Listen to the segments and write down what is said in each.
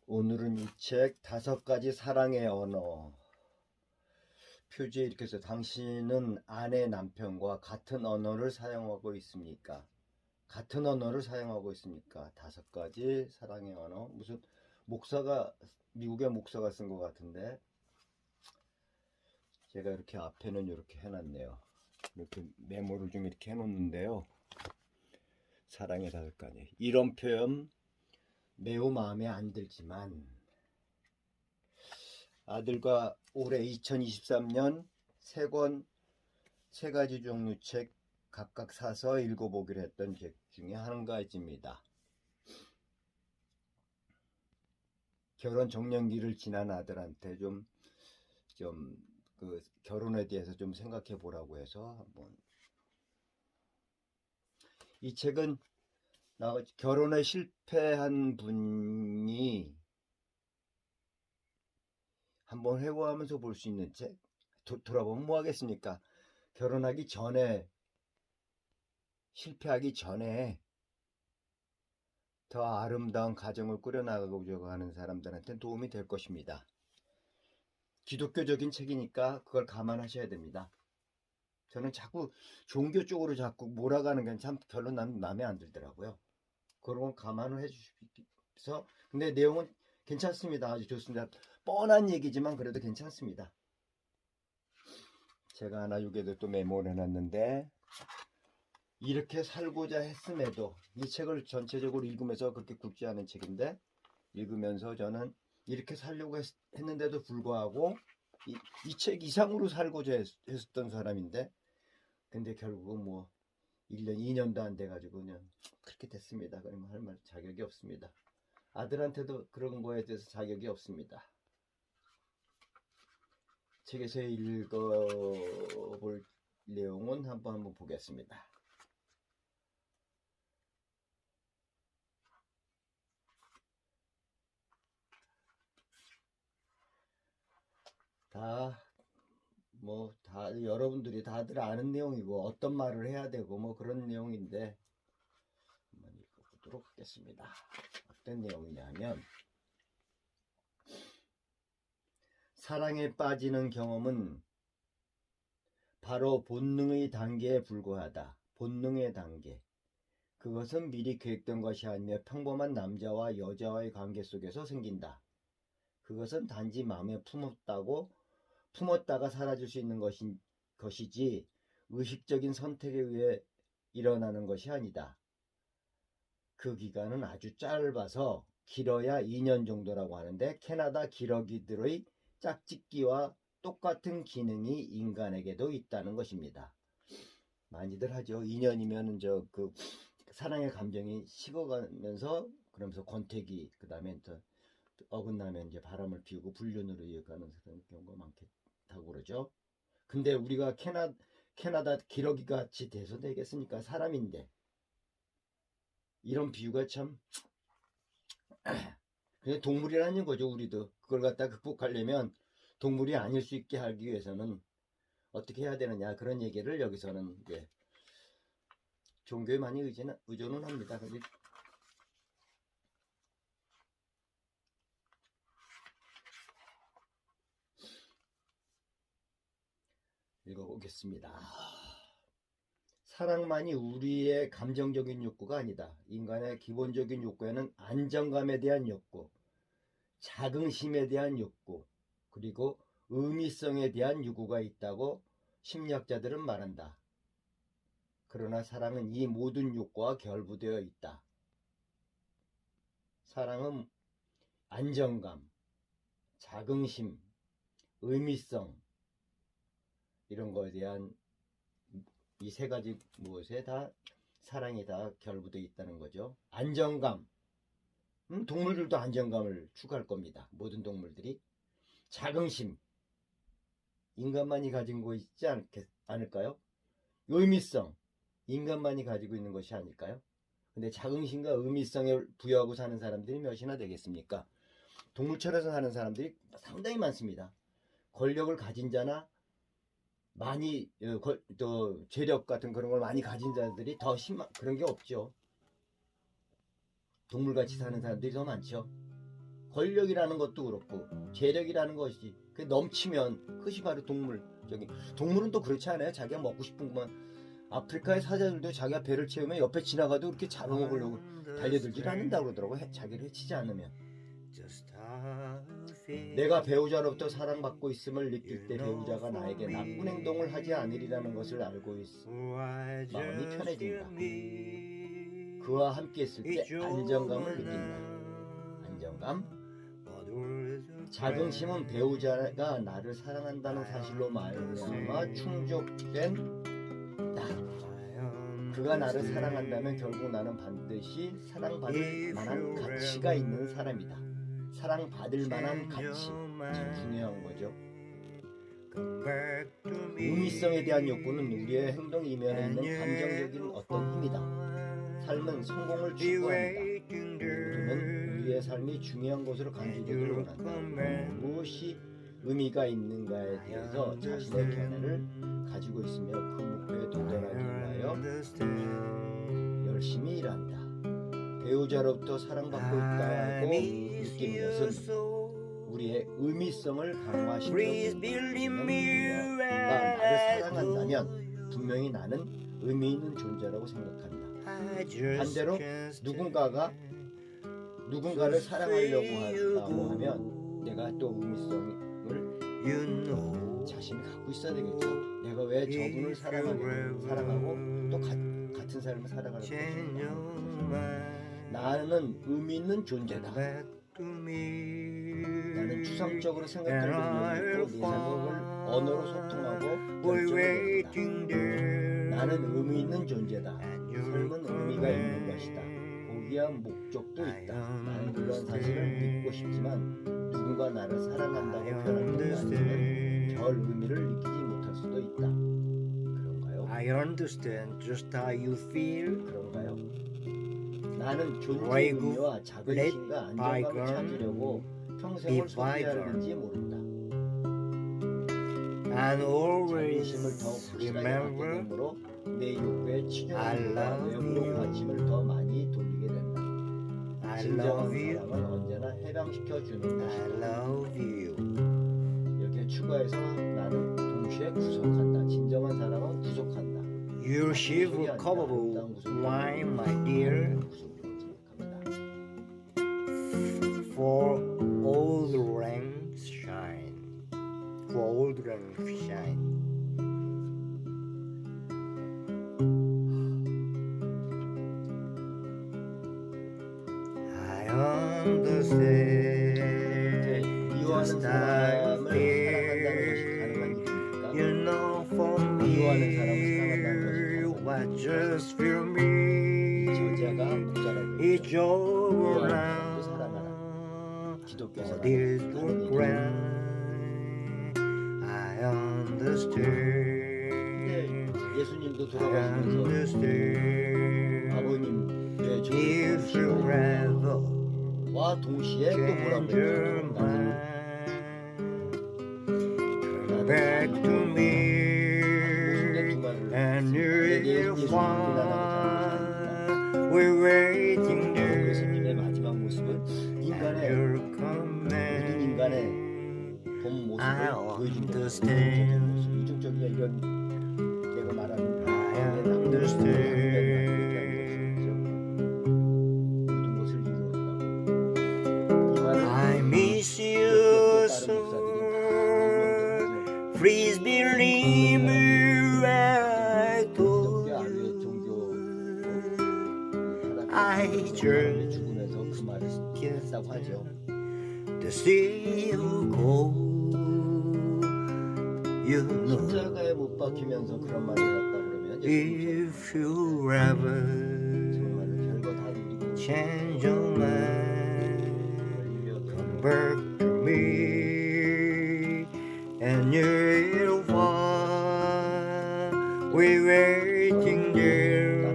오늘은 이 책 5가지 사랑의 언어 표지에 이렇게 해서 당신은 아내 남편과 같은 언어를 사용하고 있습니까? 같은 언어를 사용하고 있습니까? 5가지 사랑의 언어. 무슨 목사가 미국의 목사가 쓴 것 같은데 제가 이렇게 앞에는 이렇게 해놨네요. 이렇게 메모를 좀 이렇게 해놓는데요. 사랑의 5가지. 이런 표현 매우 마음에 안 들지만 아들과 올해 2023년 3권 3가지 종류 책 각각 사서 읽어보기로 했던 책 중에 한 가지입니다. 결혼 정년기를 지난 아들한테 좀 그 결혼에 대해서 좀 생각해 보라고 해서 한번. 이 책은 결혼에 실패한 분이 한번 회고하면서 볼 수 있는 책. 돌아보면 뭐 하겠습니까? 결혼하기 전에, 실패하기 전에 더 아름다운 가정을 꾸려나가고자 하는 사람들한테 도움이 될 것입니다. 기독교적인 책이니까 그걸 감안하셔야 됩니다. 저는 자꾸 종교 쪽으로 자꾸 몰아가는 게 참 별로 마음에 안 들더라고요. 그런 건 감안을 해주셔서. 근데 내용은 괜찮습니다. 아주 좋습니다. 뻔한 얘기지만 그래도 괜찮습니다. 제가 하나 여기에도 또 메모를 해놨는데, 이렇게 살고자 했음에도, 이 책을 전체적으로 읽으면서 그렇게 굵지 않은 책인데 읽으면서 저는 이렇게 살려고 했는데도 불구하고 이 책 이상으로 살고자 했었던 사람인데, 근데 결국은 뭐 1년 2년도 안 돼가지고 그냥 그렇게 됐습니다. 그러면 할 말 자격이 없습니다. 아들한테도 그런 거에 대해서 자격이 없습니다. 책에서 읽어볼 내용은 한번 보겠습니다. 여러분들이 다들 아는 내용이고 어떤 말을 해야 되고 뭐 그런 내용인데 한번 읽어보도록 하겠습니다. 어떤 내용이냐면, 사랑에 빠지는 경험은 바로 본능의 단계에 불과하다. 본능의 단계. 그것은 미리 계획된 것이 아니며 평범한 남자와 여자와의 관계 속에서 생긴다. 그것은 단지 마음에 품었다가 사라질 수 있는 것이지 의식적인 선택에 의해 일어나는 것이 아니다. 그 기간은 아주 짧아서 길어야 2년 정도라고 하는데, 캐나다 기러기들의 짝짓기와 똑같은 기능이 인간에게도 있다는 것입니다. 많이들 하죠. 2년이면 그 사랑의 감정이 식어가면서, 그러면서 권태기, 그 다음에 또 어긋나면 이제 바람을 피우고 불륜으로 이어가는 그런 경우가 많다고 그러죠. 근데 우리가 캐나다 기러기 같이 돼서 되겠습니까? 사람인데. 이런 비유가 참 그냥 동물이라는 거죠. 우리도 그걸 갖다 극복하려면 동물이 아닐 수 있게 하기 위해서는 어떻게 해야 되느냐, 그런 얘기를 여기서는 이제 종교에 많이 의존은 합니다. 읽어보겠습니다. 사랑만이 우리의 감정적인 욕구가 아니다. 인간의 기본적인 욕구에는 안정감에 대한 욕구, 자긍심에 대한 욕구, 그리고 의미성에 대한 욕구가 있다고 심리학자들은 말한다. 그러나 사랑은 이 모든 욕구와 결부되어 있다. 사랑은 안정감, 자긍심, 의미성, 이런 거에 대한 이 3가지 무엇에 다 사랑이 다 결부되어 있다는 거죠. 안정감, 동물들도 안정감을 추구할 겁니다. 모든 동물들이. 자긍심, 인간만이 가진 거 있지 않을까요? 의미성, 인간만이 가지고 있는 것이 아닐까요? 근데 자긍심과 의미성을 부여하고 사는 사람들이 몇이나 되겠습니까? 동물철에서 사는 사람들이 상당히 많습니다. 권력을 가진 자나 많이 또 재력 같은 그런 걸 많이 가진 자들이 더 심한 그런 게 없죠. 동물같이 사는 사람들이 더 많죠. 권력이라는 것도 그렇고 재력이라는 것이 그 넘치면 그것이 바로 동물은 또 그렇지 않아요? 자기가 먹고 싶은 것만. 아프리카의 사자들도 자기가 배를 채우면 옆에 지나가도 그렇게 잡아먹으려고 달려들질 않는다고 그러더라고. 자기를 해치지 않으면. 내가 배우자로부터 사랑받고 있음을 느낄 때 배우자가 나에게 나쁜 행동을 하지 않으리라는 것을 알고 있어 마음이 편해진다. 그와 함께 있을 때 안정감을 느낀다. 안정감. 자긍심은 배우자가 나를 사랑한다는 사실로 말미암아 충족된 나. 그가 나를 사랑한다면 결국 나는 반드시 사랑받을 만한 가치가 있는 사람이다. 사랑받을 만한 가치. 참 중요한 거죠. 의미성에 대한 욕구는 우리의 행동 이면에 있는 감정적인 어떤 힘이다. 삶은 성공을 추구한다. 모두는 우리의 삶이 중요한 것으로 간주되기를 원한다. 무엇이 의미가 있는가에 대해서 자신의 견해를 가지고 있으며 그 목표에 도달하기 위하여 열심히 일한다. 배우자로부터 사랑받고 있다고 느끼는 것은 우리의 의미성을 강화시켜 누군가가 나를 사랑한다면 분명히 나는 의미 있는 존재라고 생각한다. 반대로 누군가를 사랑하려고 한다고 하면 내가 또 의미성을 자신이 갖고 있어야 되겠죠. 내가 왜 저분을 사랑하고 또 같은 사람을 사랑하는 것인가. 나는 의미 있는 존재다. 나는 추상적으로 생각하는 능력이 있고 내 생각을 언어로 소통하고 결정을 내린다. 나는 의미 있는 존재다. 삶은 의미가 있는 것이다. 고귀한 목적도 있다. 나는 그런 사실을 믿고 싶지만 누군가 나를 사랑한다고 표현하는 것은 별 의미를 느끼지 못할 수도 있다. 그런가요? I understand just how you feel. 그런가요? 나는 존재의 의미와 자긍심과 안정감을 찾으려고 평생을 소비하는지 모른다. And always 자긍심을 더 확실하게 갖게 remember 되므로 내 욕구에 치중하고 I love 외부로 you. 관심을 더 많이 돌리게 된다. I 진정한 love you. 사랑은 언제나 해방시켜주는 I 것이다. love you. 이렇게 추가해서 나는 동시에 구속한다. 진정한 사랑은 구속한다. Your shiver coverable wine, my dear, for all the ranks shine. For all the ranks shine. I understand. 미워하는 사람을 사랑한다는 것이 가능한 일입니까? You know for 미워하는 사람을 me 사랑한다는 것이 what 가능합니까? just feel me. 저자가 목자라고 It's 했죠. all 미워하는 around. 사람도 사랑하라. 기독교에서 For this 하는 will 얘기죠. grant. I understand. 근데 예수님도 I 돌아가시면서 understand. 아버님의 If you rather 와 동시에 또 뭐라고 change your 했죠? mind, come back to me, and you'll find we're waiting 예수님의 there. 마지막 모습은 And 인간의 you'll 모든 come 인간의 back. 본 모습을 I 보여준 거예요. understand. 이중적인 이런 내가 말하는 I 모든 understand. 것을 이루었다고. 이 말을 I miss you 다른 so. 목사들이 Please believe me when I told 기독교 안에 종교 I 사람의 죽으면서 그 말을 했다고 하죠. to see you go. You know, 십자가에 못 박히면서 그런 말을 했다 그러면 예수님 if you ever 정말로 별거 다 누리고 change your mind, come back to me, and you'll find we're waiting there.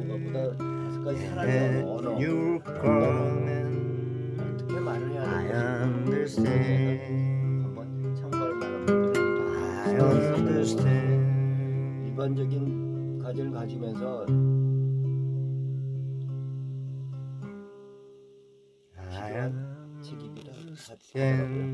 뭐가보다 다섯 가지 사랑의 And 언어 you'll come and 어떻게 말을 해야 I 되는지 understand. 한번 참고할 만한 부분들이 I understand. 일반적인 가정을 가지면서 I 필요한 책이기도 하더라고요.